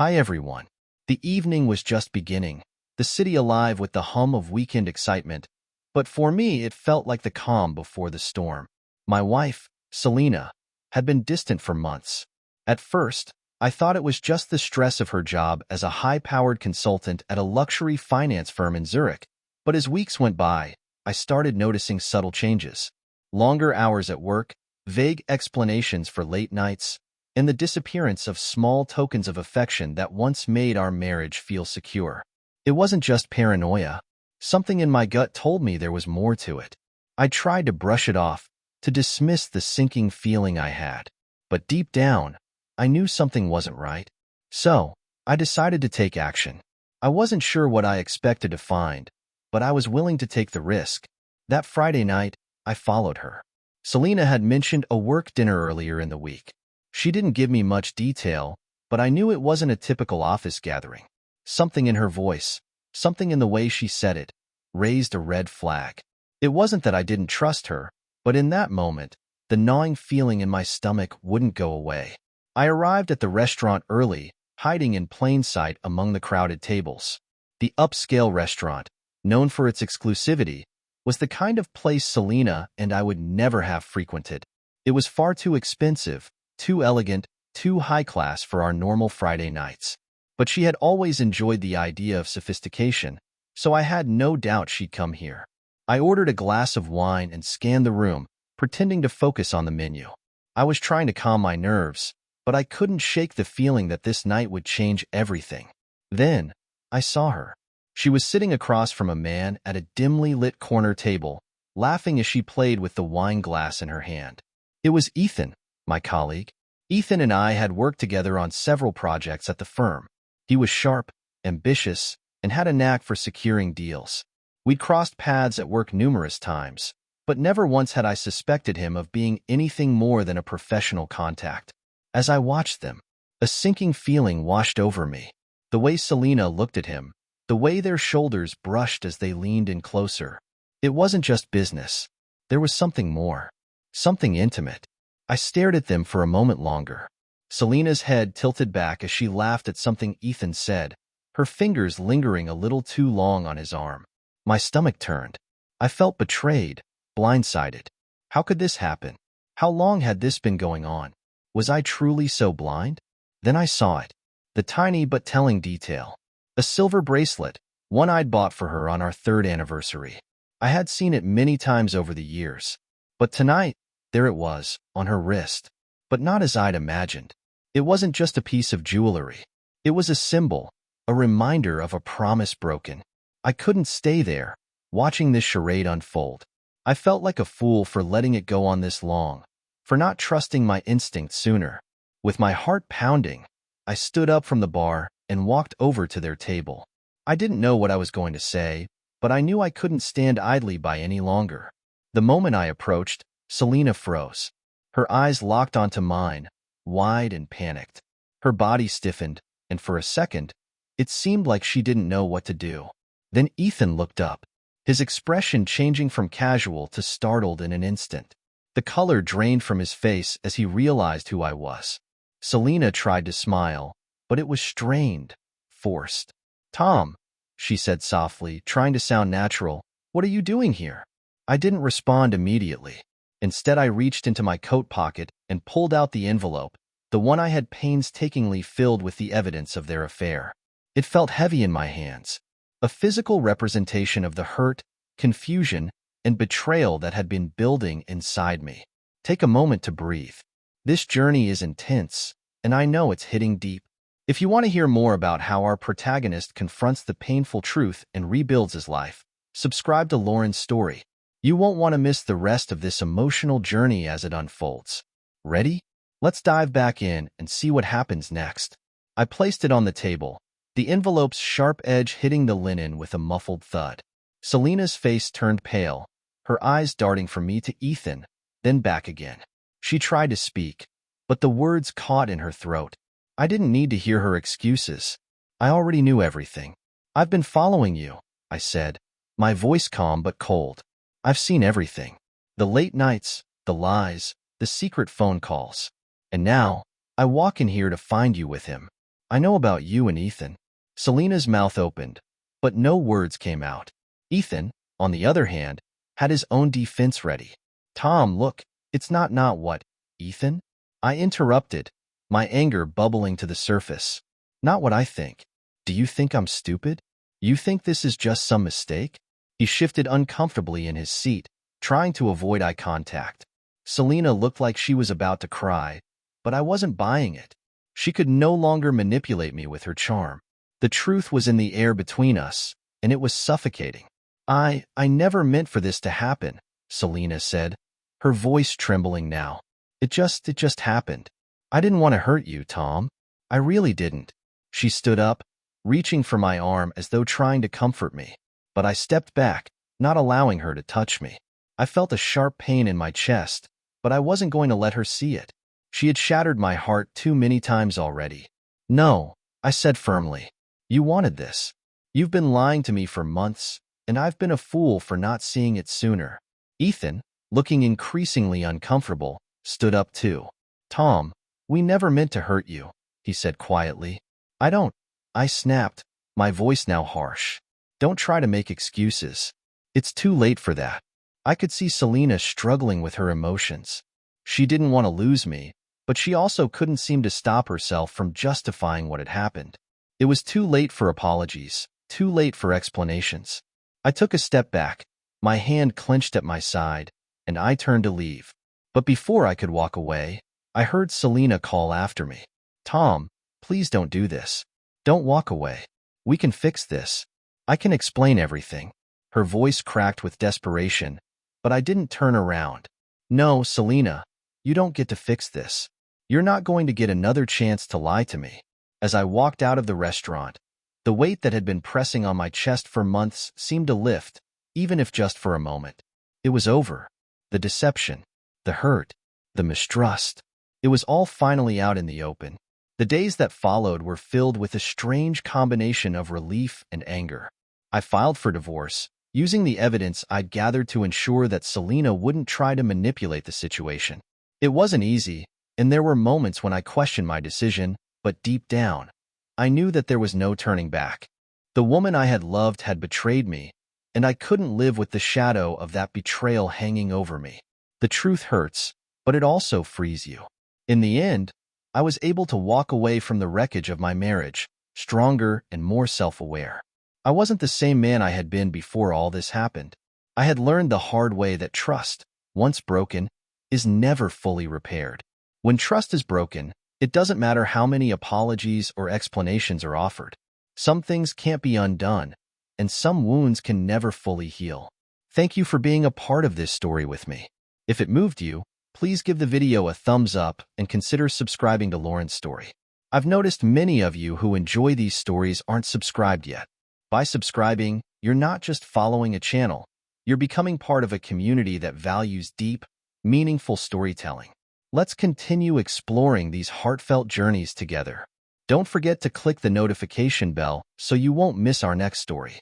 Hi everyone. The evening was just beginning, the city alive with the hum of weekend excitement, but for me it felt like the calm before the storm. My wife, Selena, had been distant for months. At first, I thought it was just the stress of her job as a high-powered consultant at a luxury finance firm in Zurich, but as weeks went by, I started noticing subtle changes. Longer hours at work, vague explanations for late nights, and the disappearance of small tokens of affection that once made our marriage feel secure. It wasn't just paranoia. Something in my gut told me there was more to it. I tried to brush it off, to dismiss the sinking feeling I had. But deep down, I knew something wasn't right. So, I decided to take action. I wasn't sure what I expected to find, but I was willing to take the risk. That Friday night, I followed her. Selena had mentioned a work dinner earlier in the week. She didn't give me much detail, but I knew it wasn't a typical office gathering. Something in her voice, something in the way she said it, raised a red flag. It wasn't that I didn't trust her, but in that moment, the gnawing feeling in my stomach wouldn't go away. I arrived at the restaurant early, hiding in plain sight among the crowded tables. The upscale restaurant, known for its exclusivity, was the kind of place Selena and I would never have frequented. It was far too expensive, too elegant, too high-class for our normal Friday nights. But she had always enjoyed the idea of sophistication, so I had no doubt she'd come here. I ordered a glass of wine and scanned the room, pretending to focus on the menu. I was trying to calm my nerves, but I couldn't shake the feeling that this night would change everything. Then, I saw her. She was sitting across from a man at a dimly lit corner table, laughing as she played with the wine glass in her hand. It was Ethan, my colleague. Ethan and I had worked together on several projects at the firm. He was sharp, ambitious, and had a knack for securing deals. We'd crossed paths at work numerous times, but never once had I suspected him of being anything more than a professional contact. As I watched them, a sinking feeling washed over me. The way Selena looked at him, the way their shoulders brushed as they leaned in closer. It wasn't just business. There was something more, something intimate. I stared at them for a moment longer. Selena's head tilted back as she laughed at something Ethan said, her fingers lingering a little too long on his arm. My stomach turned. I felt betrayed, blindsided. How could this happen? How long had this been going on? Was I truly so blind? Then I saw it. The tiny but telling detail. A silver bracelet, one I'd bought for her on our 3rd anniversary. I had seen it many times over the years. But tonight, there it was, on her wrist. But not as I'd imagined. It wasn't just a piece of jewelry. It was a symbol, a reminder of a promise broken. I couldn't stay there, watching this charade unfold. I felt like a fool for letting it go on this long, for not trusting my instincts sooner. With my heart pounding, I stood up from the bar and walked over to their table. I didn't know what I was going to say, but I knew I couldn't stand idly by any longer. The moment I approached, Selena froze. Her eyes locked onto mine, wide and panicked. Her body stiffened, and for a second, it seemed like she didn't know what to do. Then Ethan looked up, his expression changing from casual to startled in an instant. The color drained from his face as he realized who I was. Selena tried to smile, but it was strained, forced. "Tom," she said softly, trying to sound natural, "what are you doing here?" I didn't respond immediately. Instead, I reached into my coat pocket and pulled out the envelope, the one I had painstakingly filled with the evidence of their affair. It felt heavy in my hands, a physical representation of the hurt, confusion, and betrayal that had been building inside me. Take a moment to breathe. This journey is intense, and I know it's hitting deep. If you want to hear more about how our protagonist confronts the painful truth and rebuilds his life, subscribe to Lauren's story. You won't want to miss the rest of this emotional journey as it unfolds. Ready? Let's dive back in and see what happens next. I placed it on the table, the envelope's sharp edge hitting the linen with a muffled thud. Selena's face turned pale, her eyes darting from me to Ethan, then back again. She tried to speak, but the words caught in her throat. I didn't need to hear her excuses. I already knew everything. "I've been following you," I said, my voice calm but cold. "I've seen everything. The late nights, the lies, the secret phone calls. And now, I walk in here to find you with him. I know about you and Ethan. Selena's mouth opened, but no words came out. Ethan, on the other hand, had his own defense ready. Tom, look, it's not what, Ethan? I interrupted, my anger bubbling to the surface. Not what I think. Do you think I'm stupid? You think this is just some mistake? He shifted uncomfortably in his seat, trying to avoid eye contact. Selena looked like she was about to cry, but I wasn't buying it. She could no longer manipulate me with her charm. The truth was in the air between us, and it was suffocating. I never meant for this to happen, Selena said, her voice trembling now. It just happened. I didn't want to hurt you, Tom. I really didn't. She stood up, reaching for my arm as though trying to comfort me. But I stepped back, not allowing her to touch me. I felt a sharp pain in my chest, but I wasn't going to let her see it. She had shattered my heart too many times already. No, I said firmly. You wanted this. You've been lying to me for months, and I've been a fool for not seeing it sooner. Ethan, looking increasingly uncomfortable, stood up too. Tom, we never meant to hurt you, he said quietly. I snapped, my voice now harsh. Don't try to make excuses. It's too late for that. I could see Selena struggling with her emotions. She didn't want to lose me, but she also couldn't seem to stop herself from justifying what had happened. It was too late for apologies, too late for explanations. I took a step back, my hand clenched at my side, and I turned to leave. But before I could walk away, I heard Selena call after me. Tom, please don't do this. Don't walk away. We can fix this. I can explain everything. Her voice cracked with desperation, but I didn't turn around. No, Selena, you don't get to fix this. You're not going to get another chance to lie to me. As I walked out of the restaurant, the weight that had been pressing on my chest for months seemed to lift, even if just for a moment. It was over. The deception, the hurt, the mistrust. It was all finally out in the open. The days that followed were filled with a strange combination of relief and anger. I filed for divorce, using the evidence I'd gathered to ensure that Selena wouldn't try to manipulate the situation. It wasn't easy, and there were moments when I questioned my decision, but deep down, I knew that there was no turning back. The woman I had loved had betrayed me, and I couldn't live with the shadow of that betrayal hanging over me. The truth hurts, but it also frees you. In the end, I was able to walk away from the wreckage of my marriage, stronger and more self-aware. I wasn't the same man I had been before all this happened. I had learned the hard way that trust, once broken, is never fully repaired. When trust is broken, it doesn't matter how many apologies or explanations are offered. Some things can't be undone, and some wounds can never fully heal. Thank you for being a part of this story with me. If it moved you, please give the video a thumbs up and consider subscribing to Lauren's story. I've noticed many of you who enjoy these stories aren't subscribed yet. By subscribing, you're not just following a channel, you're becoming part of a community that values deep, meaningful storytelling. Let's continue exploring these heartfelt journeys together. Don't forget to click the notification bell so you won't miss our next story.